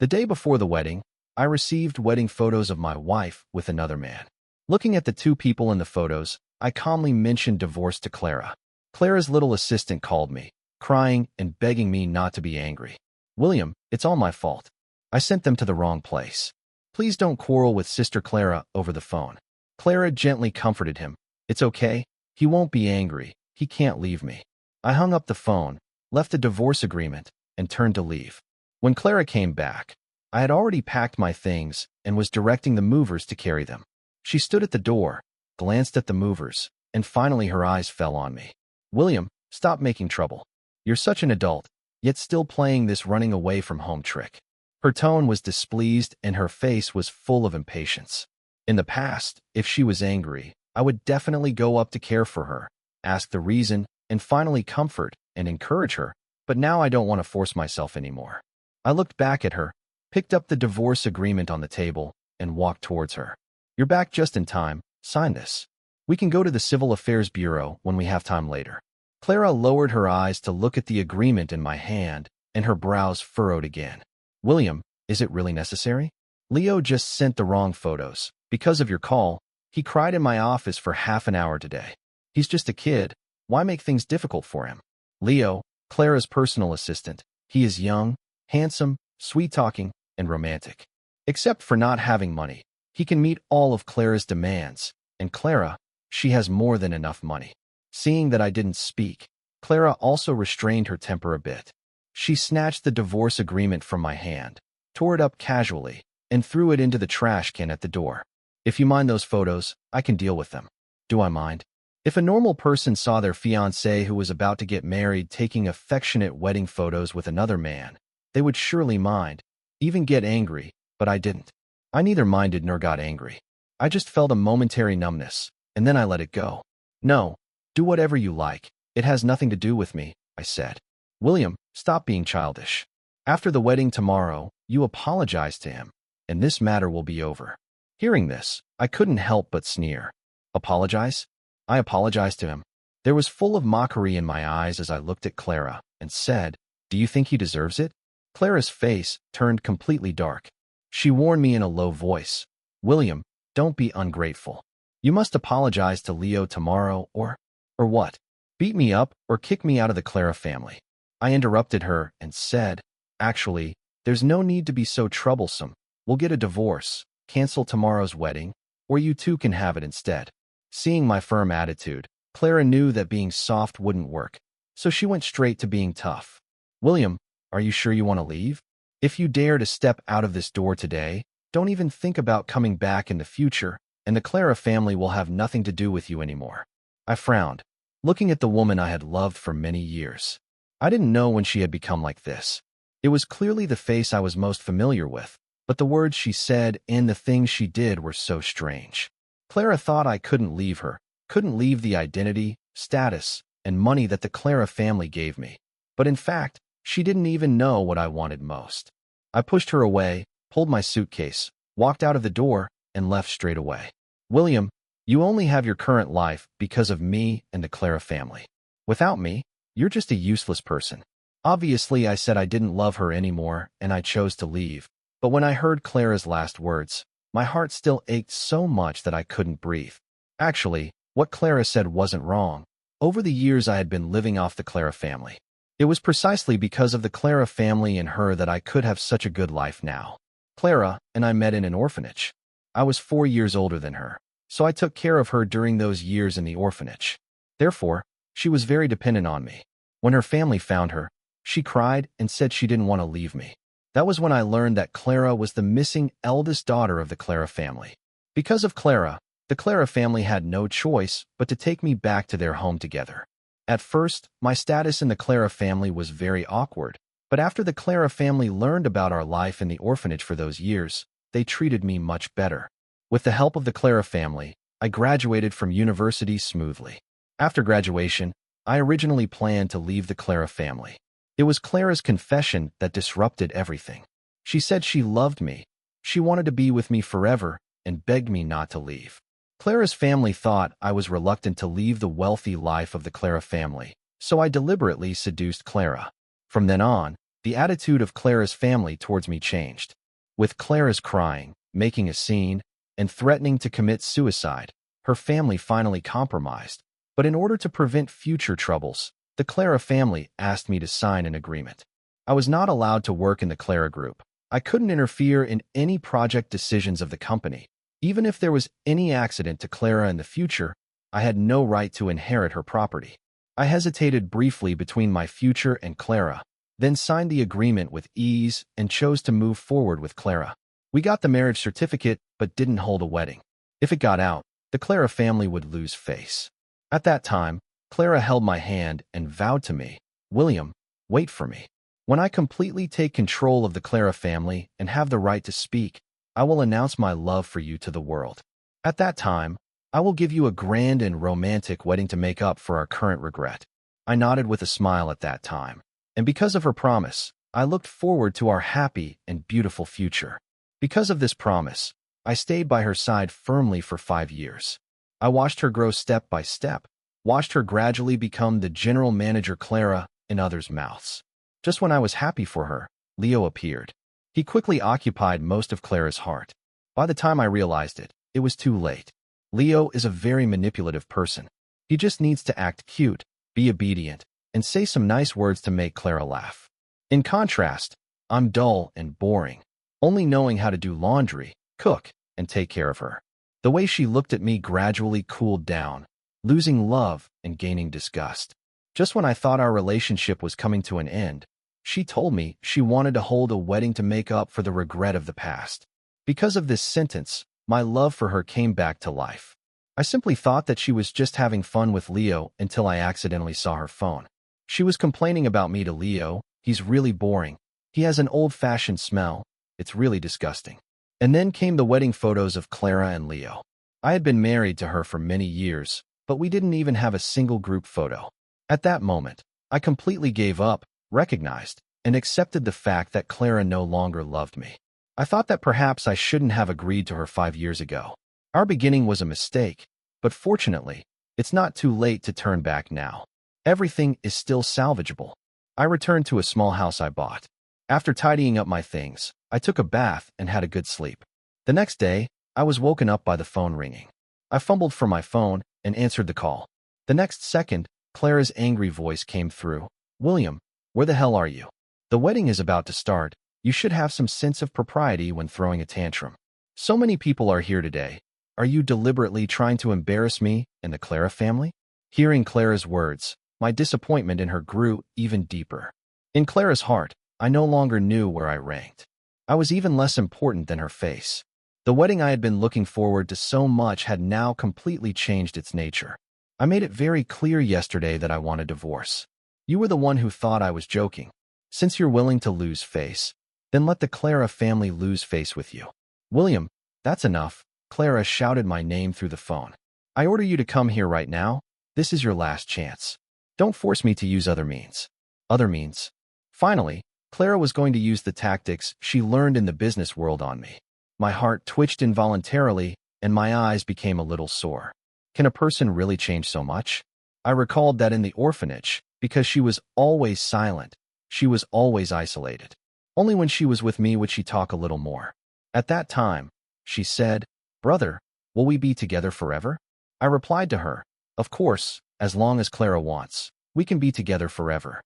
The day before the wedding, I received wedding photos of my wife with another man. Looking at the two people in the photos, I calmly mentioned divorce to Clara. Clara's little assistant called me, crying and begging me not to be angry. "William, it's all my fault. I sent them to the wrong place. Please don't quarrel with Sister Clara over the phone." Clara gently comforted him. "It's okay. He won't be angry. He can't leave me." I hung up the phone, left a divorce agreement, and turned to leave. When Clara came back, I had already packed my things and was directing the movers to carry them. She stood at the door, glanced at the movers, and finally her eyes fell on me. "William, stop making trouble. You're such an adult, yet still playing this running away from home trick." Her tone was displeased and her face was full of impatience. In the past, if she was angry, I would definitely go up to care for her, ask the reason, and finally comfort and encourage her, but now I don't want to force myself anymore. I looked back at her, picked up the divorce agreement on the table, and walked towards her. "You're back just in time. Sign this. We can go to the Civil Affairs Bureau when we have time later." Clara lowered her eyes to look at the agreement in my hand, and her brows furrowed again. "William, is it really necessary? Leo just sent the wrong photos. Because of your call, he cried in my office for half an hour today. He's just a kid. Why make things difficult for him?" Leo, Clara's personal assistant. He is young, handsome, sweet-talking, and romantic. Except for not having money, he can meet all of Clara's demands, and Clara, she has more than enough money. Seeing that I didn't speak, Clara also restrained her temper a bit. She snatched the divorce agreement from my hand, tore it up casually, and threw it into the trash can at the door. "If you mind those photos, I can deal with them." "Do I mind?" If a normal person saw their fiancé who was about to get married taking affectionate wedding photos with another man, they would surely mind, even get angry, but I didn't. I neither minded nor got angry. I just felt a momentary numbness, and then I let it go. "No, do whatever you like. It has nothing to do with me," I said. "William, stop being childish. After the wedding tomorrow, you apologize to him, and this matter will be over." Hearing this, I couldn't help but sneer. Apologize? I apologized to him. There was full of mockery in my eyes as I looked at Clara and said, "Do you think he deserves it?" Clara's face turned completely dark. She warned me in a low voice, "William, don't be ungrateful. You must apologize to Leo tomorrow or what? Beat me up or kick me out of the Clara family." I interrupted her and said, "Actually, there's no need to be so troublesome. We'll get a divorce, cancel tomorrow's wedding, or you two can have it instead." Seeing my firm attitude, Clara knew that being soft wouldn't work, so she went straight to being tough. "William, are you sure you want to leave? If you dare to step out of this door today, don't even think about coming back in the future, and the Clara family will have nothing to do with you anymore." I frowned, looking at the woman I had loved for many years. I didn't know when she had become like this. It was clearly the face I was most familiar with, but the words she said and the things she did were so strange. Clara thought I couldn't leave her, couldn't leave the identity, status, and money that the Clara family gave me. But in fact, she didn't even know what I wanted most. I pushed her away, pulled my suitcase, walked out of the door, and left straight away. "William, you only have your current life because of me and the Clara family. Without me, you're just a useless person." Obviously, I said I didn't love her anymore and I chose to leave. But when I heard Clara's last words, my heart still ached so much that I couldn't breathe. Actually, what Clara said wasn't wrong. Over the years I had been living off the Clara family. It was precisely because of the Clara family and her that I could have such a good life now. Clara and I met in an orphanage. I was 4 years older than her, so I took care of her during those years in the orphanage. Therefore, she was very dependent on me. When her family found her, she cried and said she didn't want to leave me. That was when I learned that Clara was the missing eldest daughter of the Clara family. Because of Clara, the Clara family had no choice but to take me back to their home together. At first, my status in the Clara family was very awkward, but after the Clara family learned about our life in the orphanage for those years, they treated me much better. With the help of the Clara family, I graduated from university smoothly. After graduation, I originally planned to leave the Clara family. It was Clara's confession that disrupted everything. She said she loved me, she wanted to be with me forever, and begged me not to leave. Clara's family thought I was reluctant to leave the wealthy life of the Clara family, so I deliberately seduced Clara. From then on, the attitude of Clara's family towards me changed. With Clara's crying, making a scene, and threatening to commit suicide, her family finally compromised. But in order to prevent future troubles, the Clara family asked me to sign an agreement. I was not allowed to work in the Clara group. I couldn't interfere in any project decisions of the company. Even if there was any accident to Clara in the future, I had no right to inherit her property. I hesitated briefly between my future and Clara, then signed the agreement with ease and chose to move forward with Clara. We got the marriage certificate but didn't hold a wedding. If it got out, the Clara family would lose face. At that time, Clara held my hand and vowed to me, "William, wait for me. When I completely take control of the Clara family and have the right to speak, I will announce my love for you to the world. At that time, I will give you a grand and romantic wedding to make up for our current regret." I nodded with a smile at that time, and because of her promise, I looked forward to our happy and beautiful future. Because of this promise, I stayed by her side firmly for 5 years. I watched her grow step by step, watched her gradually become the general manager Clara in others' mouths. Just when I was happy for her, Leo appeared. He quickly occupied most of Clara's heart. By the time I realized it, it was too late. Leo is a very manipulative person. He just needs to act cute, be obedient, and say some nice words to make Clara laugh. In contrast, I'm dull and boring, only knowing how to do laundry, cook, and take care of her. The way she looked at me gradually cooled down, losing love and gaining disgust. Just when I thought our relationship was coming to an end, she told me she wanted to hold a wedding to make up for the regret of the past. Because of this sentence, my love for her came back to life. I simply thought that she was just having fun with Leo until I accidentally saw her phone. She was complaining about me to Leo. "He's really boring. He has an old-fashioned smell. It's really disgusting." And then came the wedding photos of Clara and Leo. I had been married to her for many years, but we didn't even have a single group photo. At that moment, I completely gave up, recognized, and accepted the fact that Clara no longer loved me. I thought that perhaps I shouldn't have agreed to her 5 years ago. Our beginning was a mistake, but fortunately, it's not too late to turn back now. Everything is still salvageable. I returned to a small house I bought. After tidying up my things, I took a bath and had a good sleep. The next day, I was woken up by the phone ringing. I fumbled for my phone and answered the call. The next second, Clara's angry voice came through. "William, where the hell are you? The wedding is about to start. You should have some sense of propriety when throwing a tantrum. So many people are here today. Are you deliberately trying to embarrass me and the Clara family?" Hearing Clara's words, my disappointment in her grew even deeper. In Clara's heart, I no longer knew where I ranked. I was even less important than her face. The wedding I had been looking forward to so much had now completely changed its nature. I made it very clear yesterday that I want a divorce. You were the one who thought I was joking. Since you're willing to lose face, then let the Clara family lose face with you. "William, that's enough." Clara shouted my name through the phone. "I order you to come here right now. This is your last chance. Don't force me to use other means." Other means? Finally, Clara was going to use the tactics she learned in the business world on me. My heart twitched involuntarily, and my eyes became a little sore. Can a person really change so much? I recalled that in the orphanage, because she was always silent, she was always isolated. Only when she was with me would she talk a little more. At that time, she said, "Brother, will we be together forever?" I replied to her, "Of course, as long as Clara wants, we can be together forever."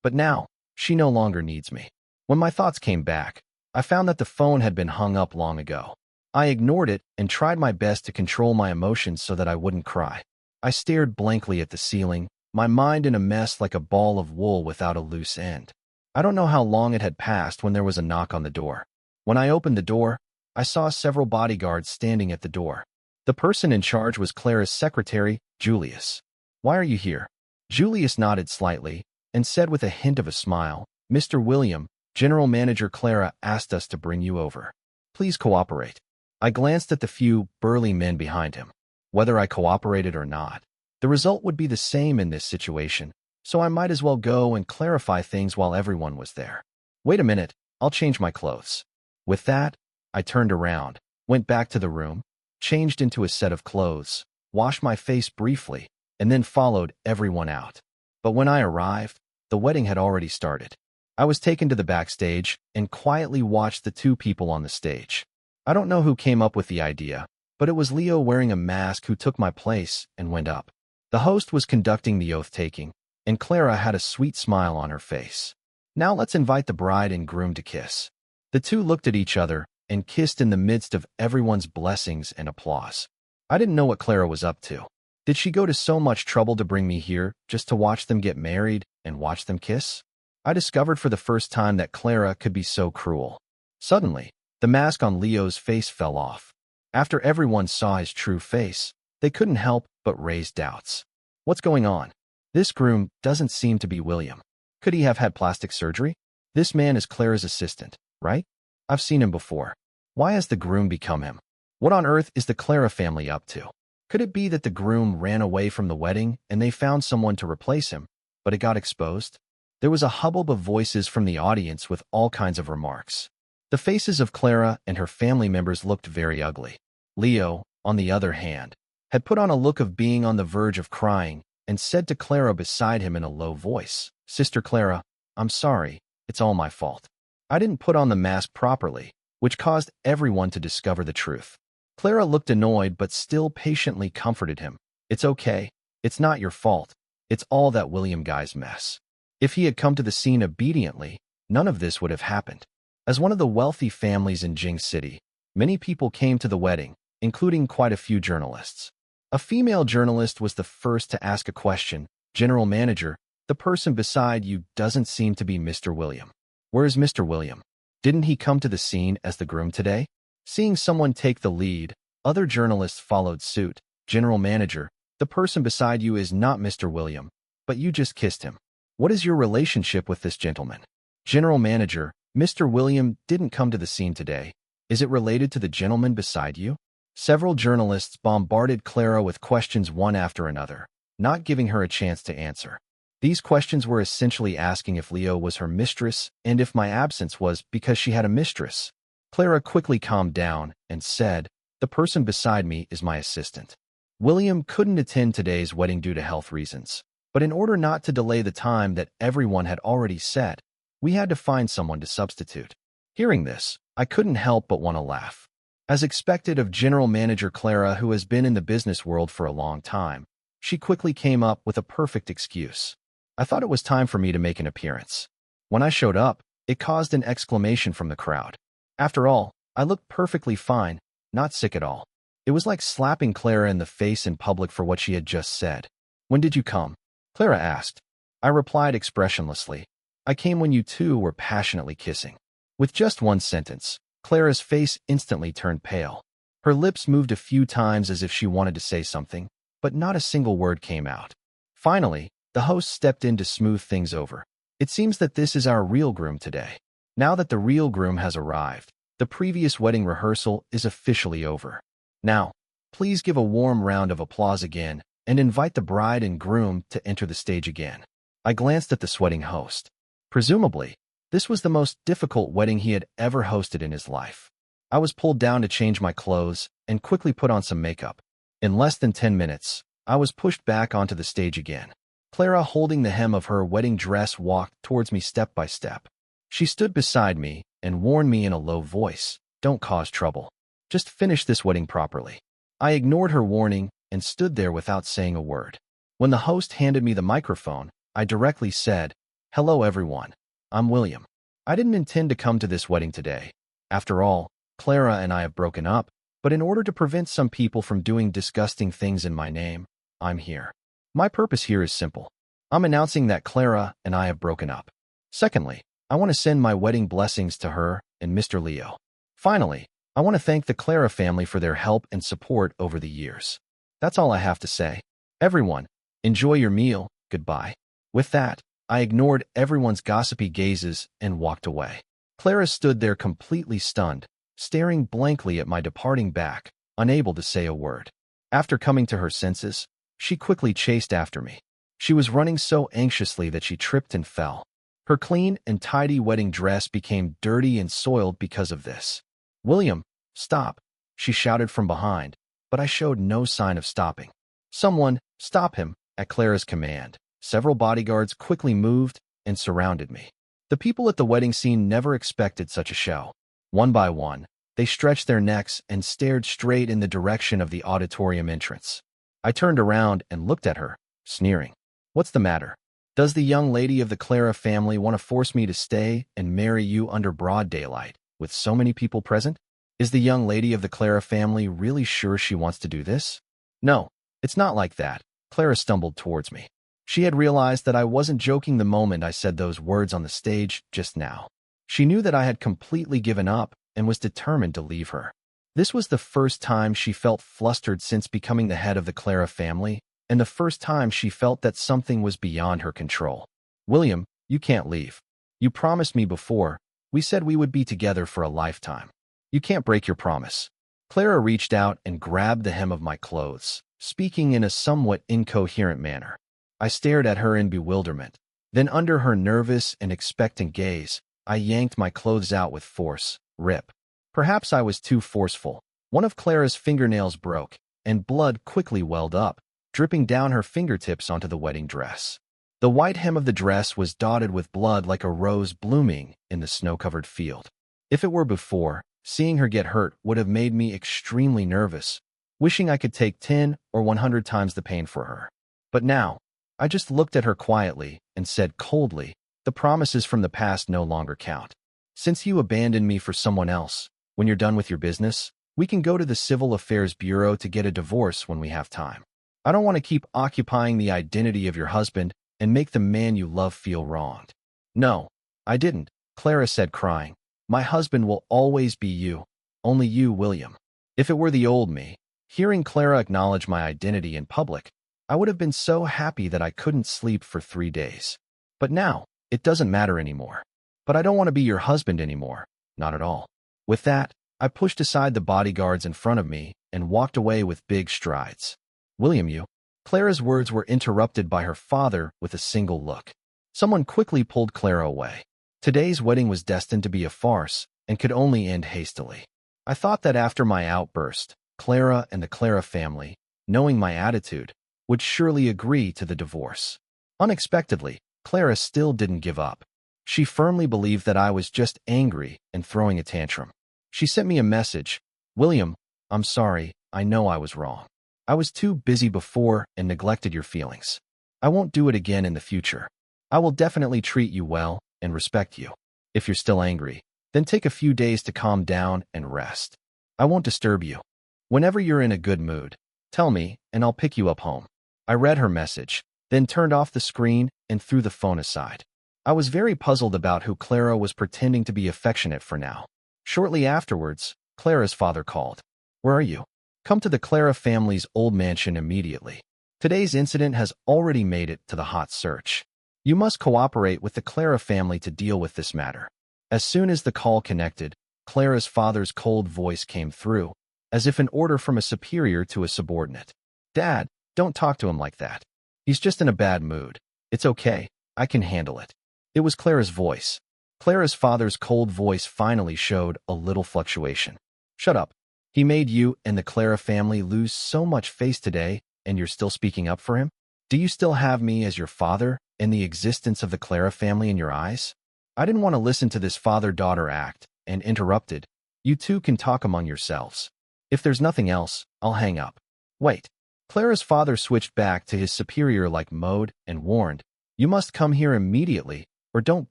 But now, she no longer needs me. When my thoughts came back, I found that the phone had been hung up long ago. I ignored it and tried my best to control my emotions so that I wouldn't cry. I stared blankly at the ceiling, my mind in a mess like a ball of wool without a loose end. I don't know how long it had passed when there was a knock on the door. When I opened the door, I saw several bodyguards standing at the door. The person in charge was Clara's secretary, Julius. "Why are you here?" Julius nodded slightly and said with a hint of a smile, "Mr. William, General Manager Clara asked us to bring you over. Please cooperate." I glanced at the few burly men behind him. Whether I cooperated or not, the result would be the same in this situation, so I might as well go and clarify things while everyone was there. "Wait a minute, I'll change my clothes." With that, I turned around, went back to the room, changed into a set of clothes, washed my face briefly, and then followed everyone out. But when I arrived, the wedding had already started. I was taken to the backstage and quietly watched the two people on the stage. I don't know who came up with the idea, but it was Leo wearing a mask who took my place and went up. The host was conducting the oath-taking, and Clara had a sweet smile on her face. Now let's invite the bride and groom to kiss. The two looked at each other and kissed in the midst of everyone's blessings and applause. I didn't know what Clara was up to. Did she go to so much trouble to bring me here just to watch them get married and watch them kiss? I discovered for the first time that Clara could be so cruel. Suddenly, the mask on Leo's face fell off. After everyone saw his true face, they couldn't help but raise doubts. What's going on? This groom doesn't seem to be William. Could he have had plastic surgery? This man is Clara's assistant, right? I've seen him before. Why has the groom become him? What on earth is the Clara family up to? Could it be that the groom ran away from the wedding and they found someone to replace him, but it got exposed? There was a hubbub of voices from the audience with all kinds of remarks. The faces of Clara and her family members looked very ugly. Leo, on the other hand, had put on a look of being on the verge of crying and said to Clara beside him in a low voice, "Sister Clara, I'm sorry, it's all my fault. I didn't put on the mask properly," which caused everyone to discover the truth. Clara looked annoyed but still patiently comforted him. "It's okay. It's not your fault. It's all that William guy's mess. If he had come to the scene obediently, none of this would have happened." As one of the wealthy families in Jing City, many people came to the wedding, including quite a few journalists. A female journalist was the first to ask a question. "General Manager, the person beside you doesn't seem to be Mr. William. Where is Mr. William? Didn't he come to the scene as the groom today?" Seeing someone take the lead, other journalists followed suit. "General Manager, the person beside you is not Mr. William, but you just kissed him. What is your relationship with this gentleman?" "General Manager, Mr. William didn't come to the scene today. Is it related to the gentleman beside you?" Several journalists bombarded Clara with questions one after another, not giving her a chance to answer. These questions were essentially asking if Leo was her mistress and if my absence was because she had a mistress. Clara quickly calmed down and said, "The person beside me is my assistant. William couldn't attend today's wedding due to health reasons, but in order not to delay the time that everyone had already set, we had to find someone to substitute." Hearing this, I couldn't help but want to laugh. As expected of General Manager Clara, who has been in the business world for a long time, she quickly came up with a perfect excuse. I thought it was time for me to make an appearance. When I showed up, it caused an exclamation from the crowd. After all, I looked perfectly fine, not sick at all. It was like slapping Clara in the face in public for what she had just said. "When did you come?" Clara asked. I replied expressionlessly, "I came when you two were passionately kissing." With just one sentence, Clara's face instantly turned pale. Her lips moved a few times as if she wanted to say something, but not a single word came out. Finally, the host stepped in to smooth things over. "It seems that this is our real groom today. Now that the real groom has arrived, the previous wedding rehearsal is officially over. Now, please give a warm round of applause again and invite the bride and groom to enter the stage again." I glanced at the sweating host. Presumably, this was the most difficult wedding he had ever hosted in his life. I was pulled down to change my clothes and quickly put on some makeup. In less than 10 minutes, I was pushed back onto the stage again. Clara, holding the hem of her wedding dress, walked towards me step by step. She stood beside me and warned me in a low voice, "Don't cause trouble. Just finish this wedding properly." I ignored her warning and stood there without saying a word. When the host handed me the microphone, I directly said, "Hello everyone. I'm William. I didn't intend to come to this wedding today. After all, Clara and I have broken up, but in order to prevent some people from doing disgusting things in my name, I'm here. My purpose here is simple. I'm announcing that Clara and I have broken up. Secondly, I want to send my wedding blessings to her and Mr. Leo. Finally, I want to thank the Clara family for their help and support over the years. That's all I have to say. Everyone, enjoy your meal. Goodbye." With that, I ignored everyone's gossipy gazes and walked away. Clara stood there completely stunned, staring blankly at my departing back, unable to say a word. After coming to her senses, she quickly chased after me. She was running so anxiously that she tripped and fell. Her clean and tidy wedding dress became dirty and soiled because of this. "William, stop," she shouted from behind, but I showed no sign of stopping. "Someone, stop him," at Clara's command. Several bodyguards quickly moved and surrounded me. The The people at the wedding scene never expected such a show. One by one, they stretched their necks and stared straight in the direction of the auditorium entrance. I turned around and looked at her, sneering. What's the matter? Does the young lady of the Clara family want to force me to stay and marry you under broad daylight, with so many people present? Is the young lady of the Clara family really sure she wants to do this? No, it's not like that. Clara stumbled towards me. She had realized that I wasn't joking the moment I said those words on the stage just now. She knew that I had completely given up and was determined to leave her. This was the first time she felt flustered since becoming the head of the Clara family, and the first time she felt that something was beyond her control. William, you can't leave. You promised me before. We said we would be together for a lifetime. You can't break your promise. Clara reached out and grabbed the hem of my clothes, speaking in a somewhat incoherent manner. I stared at her in bewilderment. Then under her nervous and expectant gaze, I yanked my clothes out with force. Rip. Perhaps I was too forceful. One of Clara's fingernails broke, and blood quickly welled up, dripping down her fingertips onto the wedding dress. The white hem of the dress was dotted with blood like a rose blooming in the snow-covered field. If it were before, seeing her get hurt would have made me extremely nervous, wishing I could take 10 or 100 times the pain for her. But now, I just looked at her quietly and said coldly, the promises from the past no longer count. Since you abandoned me for someone else, when you're done with your business, we can go to the Civil Affairs Bureau to get a divorce when we have time. I don't want to keep occupying the identity of your husband and make the man you love feel wronged. No, I didn't, Clara said, crying. My husband will always be you, only you, William. If it were the old me, hearing Clara acknowledge my identity in public, I would have been so happy that I couldn't sleep for 3 days. But now, it doesn't matter anymore. But I don't want to be your husband anymore, not at all. With that, I pushed aside the bodyguards in front of me and walked away with big strides. William, you. Clara's words were interrupted by her father with a single look. Someone quickly pulled Clara away. Today's wedding was destined to be a farce and could only end hastily. I thought that after my outburst, Clara and the Clara family, knowing my attitude, would surely agree to the divorce. Unexpectedly, Clara still didn't give up. She firmly believed that I was just angry and throwing a tantrum. She sent me a message. William, I'm sorry, I know I was wrong. I was too busy before and neglected your feelings. I won't do it again in the future. I will definitely treat you well and respect you. If you're still angry, then take a few days to calm down and rest. I won't disturb you. Whenever you're in a good mood, tell me and I'll pick you up home. I read her message, then turned off the screen and threw the phone aside. I was very puzzled about who Clara was pretending to be affectionate for now. Shortly afterwards, Clara's father called. Where are you? Come to the Clara family's old mansion immediately. Today's incident has already made it to the hot search. You must cooperate with the Clara family to deal with this matter. As soon as the call connected, Clara's father's cold voice came through, as if an order from a superior to a subordinate. Dad, don't talk to him like that. He's just in a bad mood. It's okay. I can handle it. It was Clara's voice. Clara's father's cold voice finally showed a little fluctuation. Shut up. He made you and the Clara family lose so much face today, and you're still speaking up for him? Do you still have me as your father and the existence of the Clara family in your eyes? I didn't want to listen to this father-daughter act and interrupted. You two can talk among yourselves. If there's nothing else, I'll hang up. Wait. Clara's father switched back to his superior-like mode and warned, you must come here immediately or don't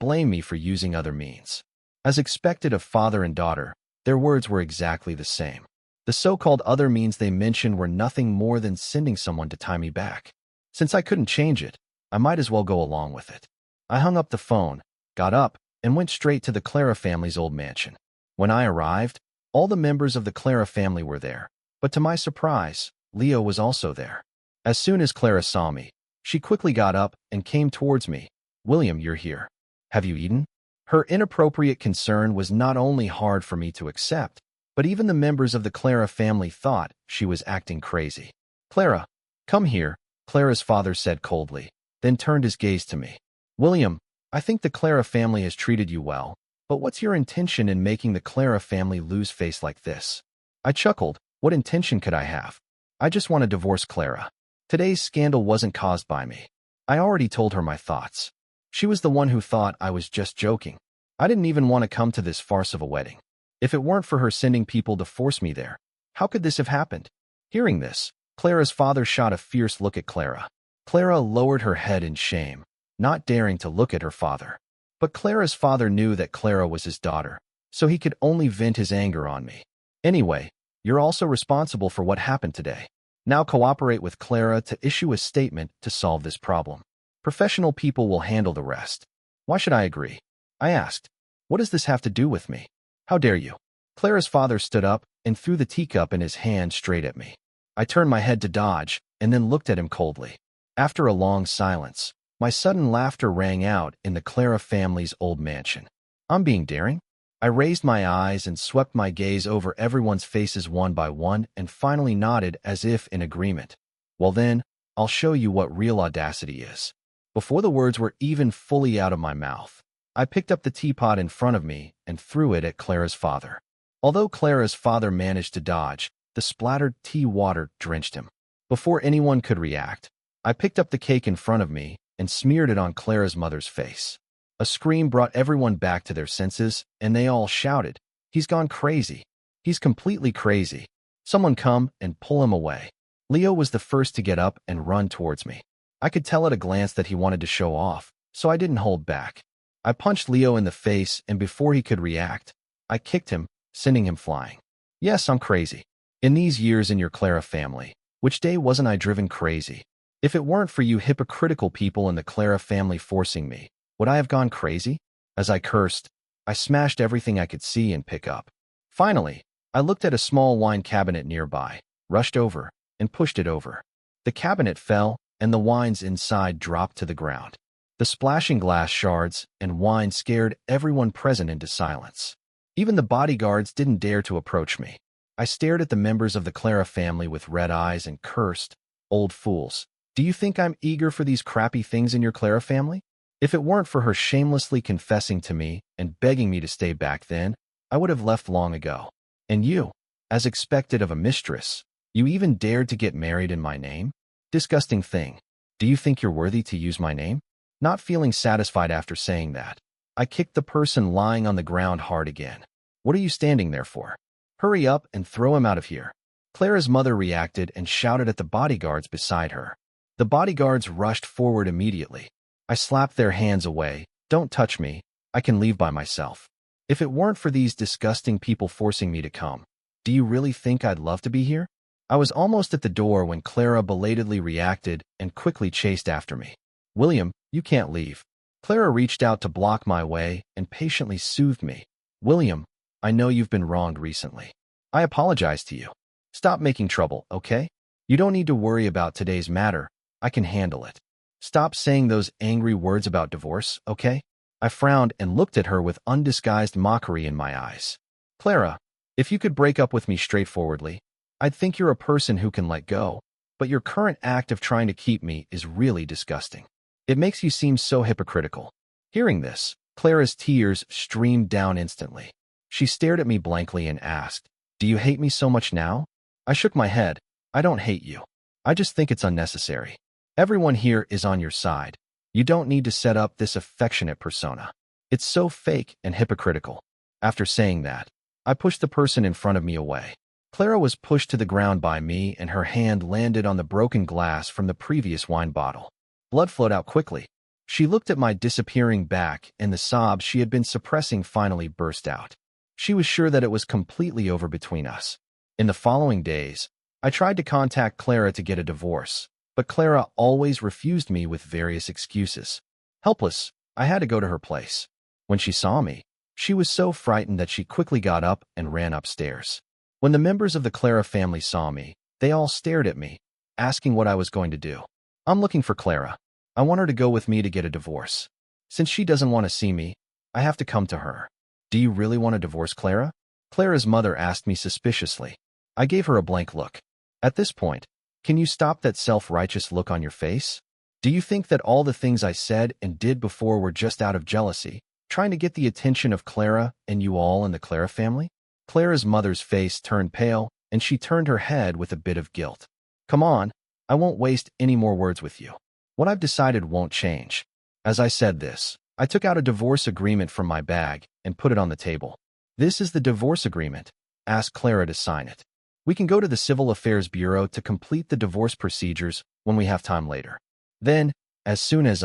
blame me for using other means. As expected of father and daughter, their words were exactly the same. The so-called other means they mentioned were nothing more than sending someone to tie me back. Since I couldn't change it, I might as well go along with it. I hung up the phone, got up, and went straight to the Clara family's old mansion. When I arrived, all the members of the Clara family were there, but to my surprise, Leo was also there. As soon as Clara saw me, she quickly got up and came towards me. William, you're here. Have you eaten? Her inappropriate concern was not only hard for me to accept, but even the members of the Clara family thought she was acting crazy. Clara, come here, Clara's father said coldly, then turned his gaze to me. William, I think the Clara family has treated you well, but what's your intention in making the Clara family lose face like this? I chuckled. What intention could I have? I just want to divorce Clara. Today's scandal wasn't caused by me. I already told her my thoughts. She was the one who thought I was just joking. I didn't even want to come to this farce of a wedding. If it weren't for her sending people to force me there, how could this have happened? Hearing this, Clara's father shot a fierce look at Clara. Clara lowered her head in shame, not daring to look at her father. But Clara's father knew that Clara was his daughter, so he could only vent his anger on me. Anyway, you're also responsible for what happened today. Now cooperate with Clara to issue a statement to solve this problem. Professional people will handle the rest. Why should I agree? I asked. What does this have to do with me? How dare you? Clara's father stood up and threw the teacup in his hand straight at me. I turned my head to dodge and then looked at him coldly. After a long silence, my sudden laughter rang out in the Clara family's old mansion. I'm being daring? I raised my eyes and swept my gaze over everyone's faces one by one and finally nodded as if in agreement. Well then, I'll show you what real audacity is. Before the words were even fully out of my mouth, I picked up the teapot in front of me and threw it at Clara's father. Although Clara's father managed to dodge, the splattered tea water drenched him. Before anyone could react, I picked up the cake in front of me and smeared it on Clara's mother's face. A scream brought everyone back to their senses, and they all shouted, "He's gone crazy. He's completely crazy. Someone come and pull him away." Leo was the first to get up and run towards me. I could tell at a glance that he wanted to show off, so I didn't hold back. I punched Leo in the face, and before he could react, I kicked him, sending him flying. Yes, I'm crazy. In these years in your Clara family, which day wasn't I driven crazy? If it weren't for you hypocritical people in the Clara family forcing me, would I have gone crazy? As I cursed, I smashed everything I could see and pick up. Finally, I looked at a small wine cabinet nearby, rushed over, and pushed it over. The cabinet fell, and the wines inside dropped to the ground. The splashing glass shards and wine scared everyone present into silence. Even the bodyguards didn't dare to approach me. I stared at the members of the Clara family with red eyes and cursed, "Old fools. Do you think I'm eager for these crappy things in your Clara family? If it weren't for her shamelessly confessing to me and begging me to stay back then, I would have left long ago. And you, as expected of a mistress, you even dared to get married in my name? Disgusting thing. Do you think you're worthy to use my name?" Not feeling satisfied after saying that, I kicked the person lying on the ground hard again. "What are you standing there for? Hurry up and throw him out of here." Clara's mother reacted and shouted at the bodyguards beside her. The bodyguards rushed forward immediately. I slapped their hands away. "Don't touch me. I can leave by myself. If it weren't for these disgusting people forcing me to come, do you really think I'd love to be here?" I was almost at the door when Clara belatedly reacted and quickly chased after me. "William, you can't leave." Clara reached out to block my way and patiently soothed me. "William, I know you've been wronged recently. I apologize to you. Stop making trouble, okay? You don't need to worry about today's matter. I can handle it. Stop saying those angry words about divorce, okay?" I frowned and looked at her with undisguised mockery in my eyes. "Clara, if you could break up with me straightforwardly, I'd think you're a person who can let go, but your current act of trying to keep me is really disgusting. It makes you seem so hypocritical." Hearing this, Clara's tears streamed down instantly. She stared at me blankly and asked, "Do you hate me so much now?" I shook my head. "I don't hate you. I just think it's unnecessary. Everyone here is on your side. You don't need to set up this affectionate persona. It's so fake and hypocritical." After saying that, I pushed the person in front of me away. Clara was pushed to the ground by me and her hand landed on the broken glass from the previous wine bottle. Blood flowed out quickly. She looked at my disappearing back and the sobs she had been suppressing finally burst out. She was sure that it was completely over between us. In the following days, I tried to contact Clara to get a divorce, but Clara always refused me with various excuses. Helpless, I had to go to her place. When she saw me, she was so frightened that she quickly got up and ran upstairs. When the members of the Clara family saw me, they all stared at me, asking what I was going to do. "I'm looking for Clara. I want her to go with me to get a divorce. Since she doesn't want to see me, I have to come to her." "Do you really want to divorce Clara?" Clara's mother asked me suspiciously. I gave her a blank look. At this point, can you stop that self-righteous look on your face? Do you think that all the things I said and did before were just out of jealousy, trying to get the attention of Clara and you all in the Clara family? Clara's mother's face turned pale, and she turned her head with a bit of guilt. "Come on, I won't waste any more words with you. What I've decided won't change. As I said this, I took out a divorce agreement from my bag and put it on the table. This is the divorce agreement. Ask Clara to sign it. We can go to the Civil Affairs Bureau to complete the divorce procedures when we have time later. Then, as soon as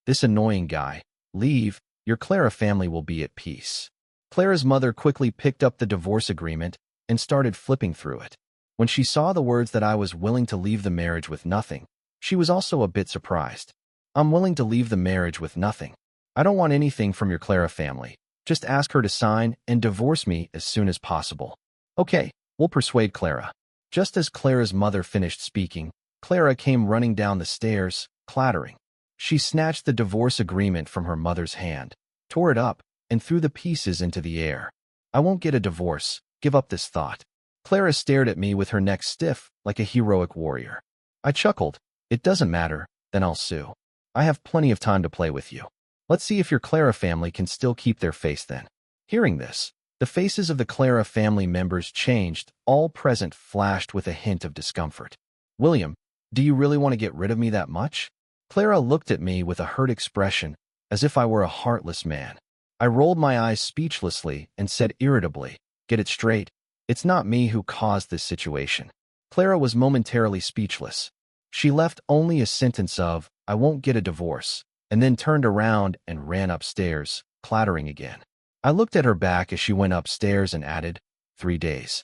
this annoying guy, leave, your Clara family will be at peace. Clara's mother quickly picked up the divorce agreement and started flipping through it. When she saw the words that I was willing to leave the marriage with nothing, she was also a bit surprised. I'm willing to leave the marriage with nothing. I don't want anything from your Clara family. Just ask her to sign and divorce me as soon as possible. Okay, we'll persuade Clara. Just as Clara's mother finished speaking, Clara came running down the stairs, clattering. She snatched the divorce agreement from her mother's hand, tore it up, and threw the pieces into the air. I won't get a divorce. Give up this thought. Clara stared at me with her neck stiff, like a heroic warrior. I chuckled. It doesn't matter, then I'll sue. I have plenty of time to play with you. Let's see if your Clara family can still keep their face then. Hearing this, the faces of the Clara family members changed, all present flashed with a hint of discomfort. William, do you really want to get rid of me that much? Clara looked at me with a hurt expression, as if I were a heartless man. I rolled my eyes speechlessly and said irritably, get it straight. It's not me who caused this situation. Clara was momentarily speechless. She left only a sentence of, I won't get a divorce, and then turned around and ran upstairs, clattering again. I looked at her back as she went upstairs and added, 3 days.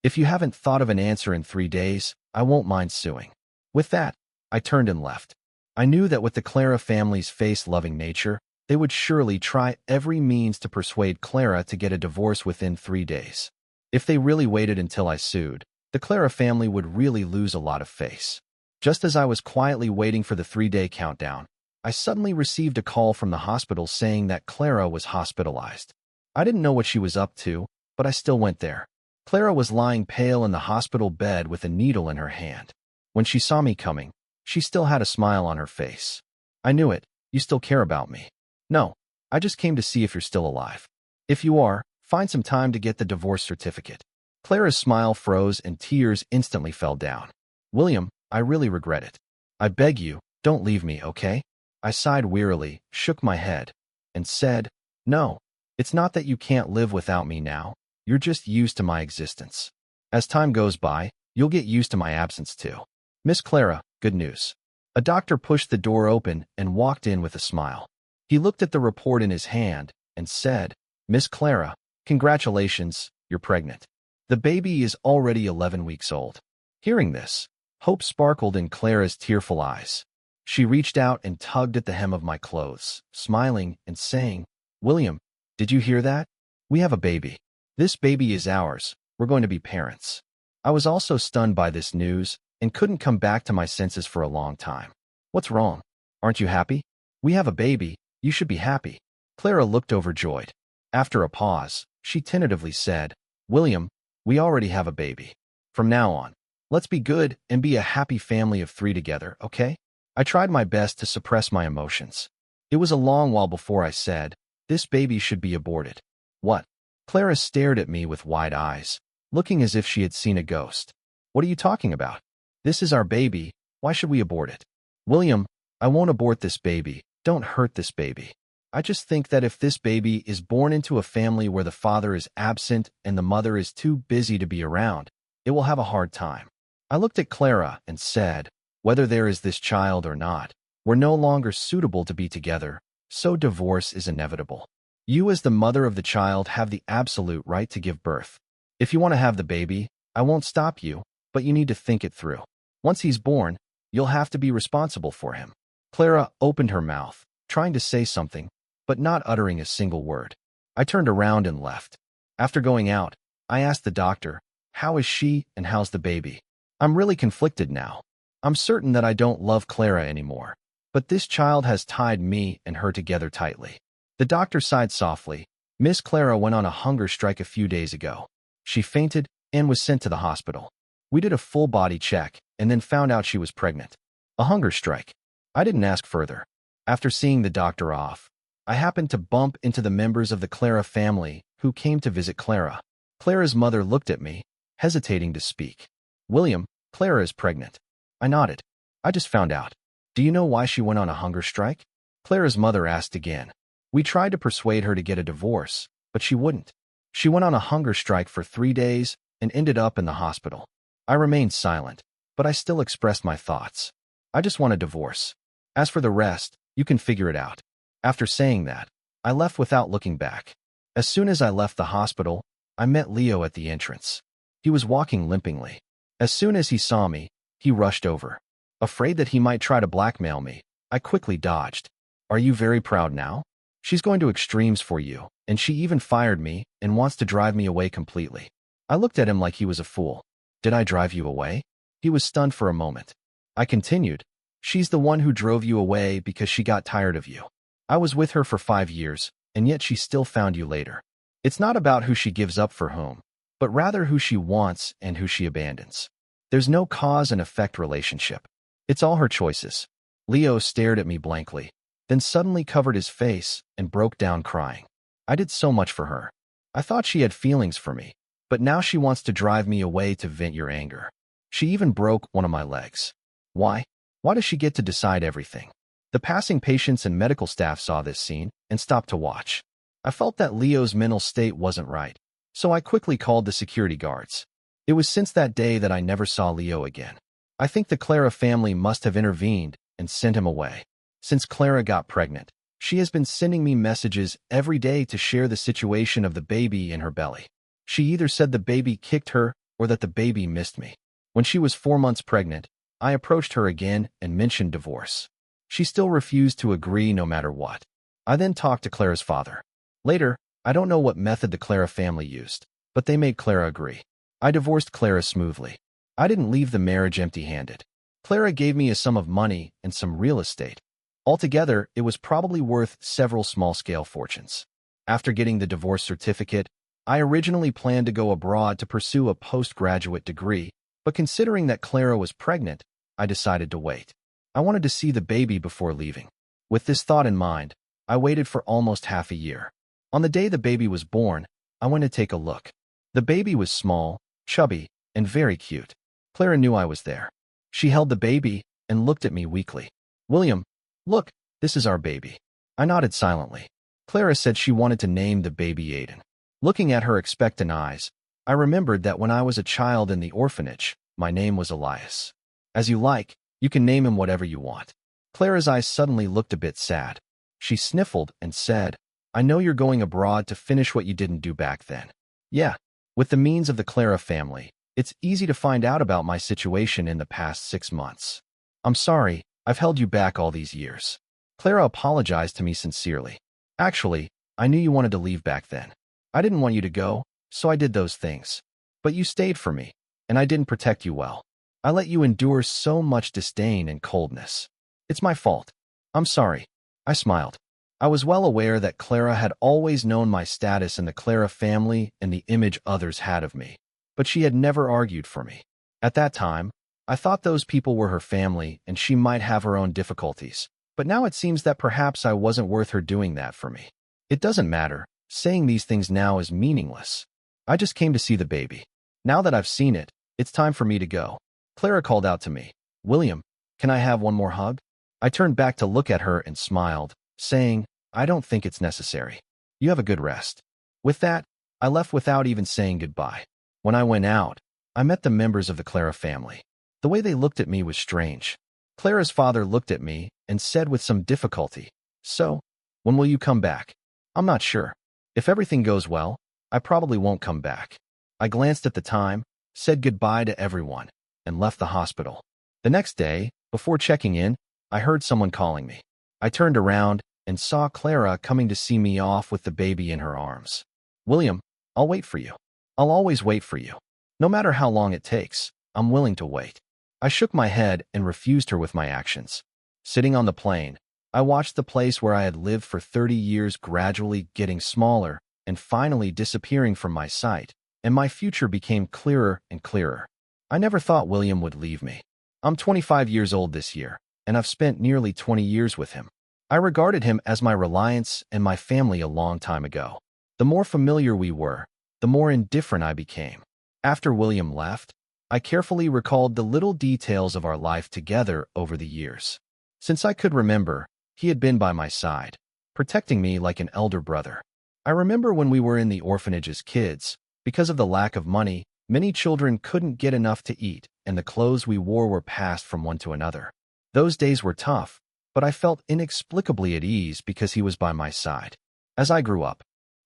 If you haven't thought of an answer in 3 days, I won't mind suing. With that, I turned and left. I knew that with the Clara family's face-loving nature, they would surely try every means to persuade Clara to get a divorce within 3 days. If they really waited until I sued, the Clara family would really lose a lot of face. Just as I was quietly waiting for the 3-day countdown, I suddenly received a call from the hospital saying that Clara was hospitalized. I didn't know what she was up to, but I still went there. Clara was lying pale in the hospital bed with a needle in her hand. When she saw me coming, she still had a smile on her face. I knew it. You still care about me. No, I just came to see if you're still alive. If you are, find some time to get the divorce certificate. Clara's smile froze and tears instantly fell down. William, I really regret it. I beg you, don't leave me, okay? I sighed wearily, shook my head, and said, no, it's not that you can't live without me now. You're just used to my existence. As time goes by, you'll get used to my absence too. Miss Clara, good news. A doctor pushed the door open and walked in with a smile. He looked at the report in his hand and said, Miss Clara, congratulations, you're pregnant. The baby is already 11 weeks old. Hearing this, hope sparkled in Clara's tearful eyes. She reached out and tugged at the hem of my clothes, smiling and saying, William, did you hear that? We have a baby. This baby is ours. We're going to be parents. I was also stunned by this news and couldn't come back to my senses for a long time. What's wrong? Aren't you happy? We have a baby. You should be happy. Clara looked overjoyed. After a pause, she tentatively said, William, we already have a baby. From now on, let's be good and be a happy family of 3 together, okay? I tried my best to suppress my emotions. It was a long while before I said, this baby should be aborted. What? Clara stared at me with wide eyes, looking as if she had seen a ghost. What are you talking about? This is our baby. Why should we abort it? William, I won't abort this baby. Don't hurt this baby. I just think that if this baby is born into a family where the father is absent and the mother is too busy to be around, it will have a hard time. I looked at Clara and said, whether there is this child or not, we're no longer suitable to be together, so divorce is inevitable. You as the mother of the child have the absolute right to give birth. If you want to have the baby, I won't stop you, but you need to think it through. Once he's born, you'll have to be responsible for him. Clara opened her mouth, trying to say something, but not uttering a single word. I turned around and left. After going out, I asked the doctor, how is she and how's the baby? I'm really conflicted now. I'm certain that I don't love Clara anymore, but this child has tied me and her together tightly. The doctor sighed softly. Miss Clara went on a hunger strike a few days ago. She fainted and was sent to the hospital. We did a full body check and then found out she was pregnant. A hunger strike. I didn't ask further. After seeing the doctor off, I happened to bump into the members of the Clara family who came to visit Clara. Clara's mother looked at me, hesitating to speak. William, Clara is pregnant. I nodded. I just found out. Do you know why she went on a hunger strike? Clara's mother asked again. We tried to persuade her to get a divorce, but she wouldn't. She went on a hunger strike for 3 days and ended up in the hospital. I remained silent, but I still expressed my thoughts. I just want a divorce. As for the rest, you can figure it out. After saying that, I left without looking back. As soon as I left the hospital, I met Leo at the entrance. He was walking limpingly. As soon as he saw me, he rushed over. Afraid that he might try to blackmail me, I quickly dodged. Are you very proud now? She's going to extremes for you, and she even fired me and wants to drive me away completely. I looked at him like he was a fool. Did I drive you away? He was stunned for a moment. I continued. She's the one who drove you away because she got tired of you. I was with her for 5 years, and yet she still found you later. It's not about who she gives up for whom, but rather who she wants and who she abandons. There's no cause and effect relationship. It's all her choices. Leo stared at me blankly, then suddenly covered his face and broke down crying. I did so much for her. I thought she had feelings for me, but now she wants to drive me away to vent your anger. She even broke one of my legs. Why? Why does she get to decide everything? The passing patients and medical staff saw this scene and stopped to watch. I felt that Leo's mental state wasn't right, so I quickly called the security guards. It was since that day that I never saw Leo again. I think the Clara family must have intervened and sent him away. Since Clara got pregnant, she has been sending me messages every day to share the situation of the baby in her belly. She either said the baby kicked her or that the baby missed me. When she was 4 months pregnant, I approached her again and mentioned divorce. She still refused to agree no matter what. I then talked to Clara's father. Later, I don't know what method the Clara family used, but they made Clara agree. I divorced Clara smoothly. I didn't leave the marriage empty-handed. Clara gave me a sum of money and some real estate. Altogether, it was probably worth several small-scale fortunes. After getting the divorce certificate, I originally planned to go abroad to pursue a postgraduate degree, but considering that Clara was pregnant, I decided to wait. I wanted to see the baby before leaving. With this thought in mind, I waited for almost half a year. On the day the baby was born, I went to take a look. The baby was small, chubby, and very cute. Clara knew I was there. She held the baby and looked at me weakly. William, look, this is our baby. I nodded silently. Clara said she wanted to name the baby Aiden. Looking at her expectant eyes, I remembered that when I was a child in the orphanage, my name was Elias. As you like, you can name him whatever you want. Clara's eyes suddenly looked a bit sad. She sniffled and said, I know you're going abroad to finish what you didn't do back then. Yeah, with the means of the Clara family, it's easy to find out about my situation in the past 6 months. I'm sorry, I've held you back all these years. Clara apologized to me sincerely. Actually, I knew you wanted to leave back then. I didn't want you to go, so I did those things. But you stayed for me, and I didn't protect you well. I let you endure so much disdain and coldness. It's my fault. I'm sorry. I smiled. I was well aware that Clara had always known my status in the Clara family and the image others had of me, but she had never argued for me. At that time, I thought those people were her family and she might have her own difficulties, but now it seems that perhaps I wasn't worth her doing that for me. It doesn't matter. Saying these things now is meaningless. I just came to see the baby. Now that I've seen it, it's time for me to go. Clara called out to me, William, can I have one more hug? I turned back to look at her and smiled, saying, I don't think it's necessary. You have a good rest. With that, I left without even saying goodbye. When I went out, I met the members of the Clara family. The way they looked at me was strange. Clara's father looked at me and said with some difficulty, So, when will you come back? I'm not sure. If everything goes well, I probably won't come back. I glanced at the time, said goodbye to everyone, and left the hospital. The next day, before checking in, I heard someone calling me. I turned around and saw Clara coming to see me off with the baby in her arms. William, I'll wait for you. I'll always wait for you. No matter how long it takes, I'm willing to wait. I shook my head and refused her with my actions. Sitting on the plane, I watched the place where I had lived for 30 years gradually getting smaller and finally disappearing from my sight, and my future became clearer and clearer. I never thought William would leave me. I'm 25 years old this year, and I've spent nearly 20 years with him. I regarded him as my reliance and my family a long time ago. The more familiar we were, the more indifferent I became. After William left, I carefully recalled the little details of our life together over the years. Since I could remember, He had been by my side, protecting me like an elder brother. I remember when we were in the orphanage as kids, because of the lack of money, many children couldn't get enough to eat, and the clothes we wore were passed from one to another. Those days were tough, but I felt inexplicably at ease because he was by my side. As I grew up,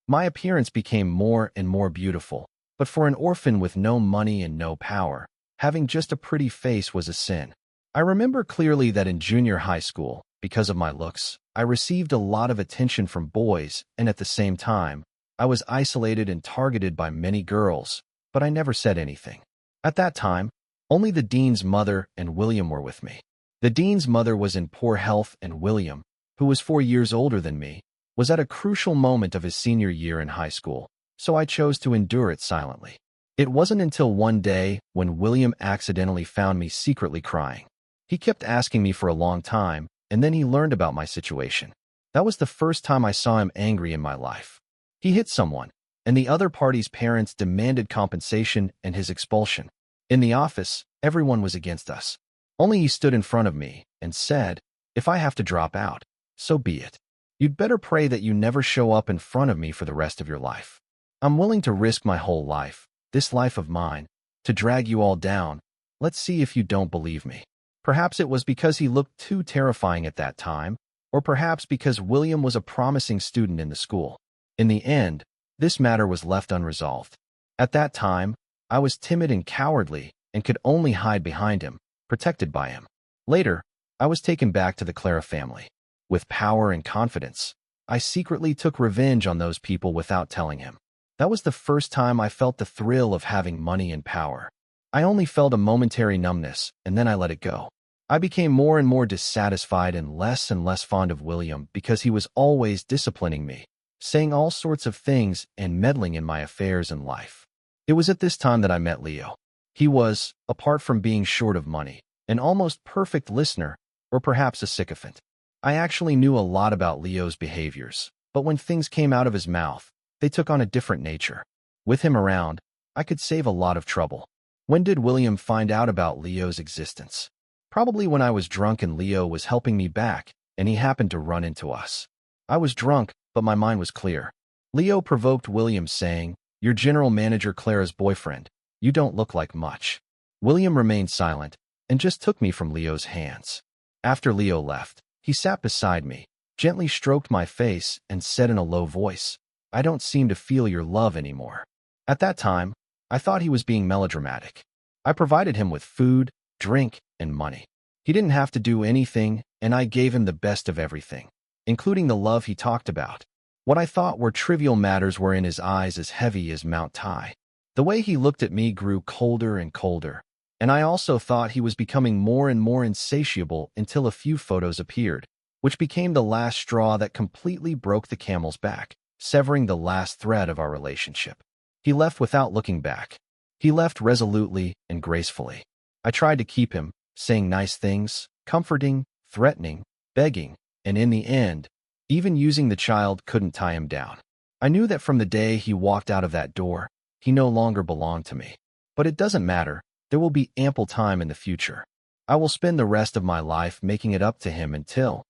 my appearance became more and more beautiful, but for an orphan with no money and no power, having just a pretty face was a sin. I remember clearly that in junior high school, because of my looks, I received a lot of attention from boys, and at the same time, I was isolated and targeted by many girls, but I never said anything. At that time, only the dean's mother and William were with me. The dean's mother was in poor health, and William, who was 4 years older than me, was at a crucial moment of his senior year in high school, so I chose to endure it silently. It wasn't until one day when William accidentally found me secretly crying. He kept asking me for a long time, and then he learned about my situation. That was the first time I saw him angry in my life. He hit someone, and the other party's parents demanded compensation and his expulsion. In the office, everyone was against us. Only he stood in front of me and said, "If I have to drop out, so be it. You'd better pray that you never show up in front of me for the rest of your life. I'm willing to risk my whole life, this life of mine, to drag you all down. Let's see if you don't believe me." Perhaps it was because he looked too terrifying at that time, or perhaps because William was a promising student in the school. In the end, this matter was left unresolved. At that time, I was timid and cowardly and could only hide behind him, protected by him. Later, I was taken back to the Clara family. With power and confidence, I secretly took revenge on those people without telling him. That was the first time I felt the thrill of having money and power. I only felt a momentary numbness, and then I let it go. I became more and more dissatisfied and less fond of William because he was always disciplining me, saying all sorts of things and meddling in my affairs and life. It was at this time that I met Leo. He was, apart from being short of money, an almost perfect listener, or perhaps a sycophant. I actually knew a lot about Leo's behaviors, but when things came out of his mouth, they took on a different nature. With him around, I could save a lot of trouble. When did William find out about Leo's existence? Probably when I was drunk and Leo was helping me back, and he happened to run into us. I was drunk, but my mind was clear. Leo provoked William, saying, "You're general manager Clara's boyfriend. You don't look like much." William remained silent and just took me from Leo's hands. After Leo left, he sat beside me, gently stroked my face, and said in a low voice, "I don't seem to feel your love anymore." At that time, I thought he was being melodramatic. I provided him with food, drink, and money. He didn't have to do anything, and I gave him the best of everything, including the love he talked about. What I thought were trivial matters were in his eyes as heavy as Mount Tai. The way he looked at me grew colder and colder, and I also thought he was becoming more and more insatiable until a few photos appeared, which became the last straw that completely broke the camel's back, severing the last thread of our relationship. He left without looking back. He left resolutely and gracefully. I tried to keep him, saying nice things, comforting, threatening, begging, and in the end, even using the child couldn't tie him down. I knew that from the day he walked out of that door, he no longer belonged to me. But it doesn't matter. There will be ample time in the future. I will spend the rest of my life making it up to him until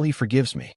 he forgives me.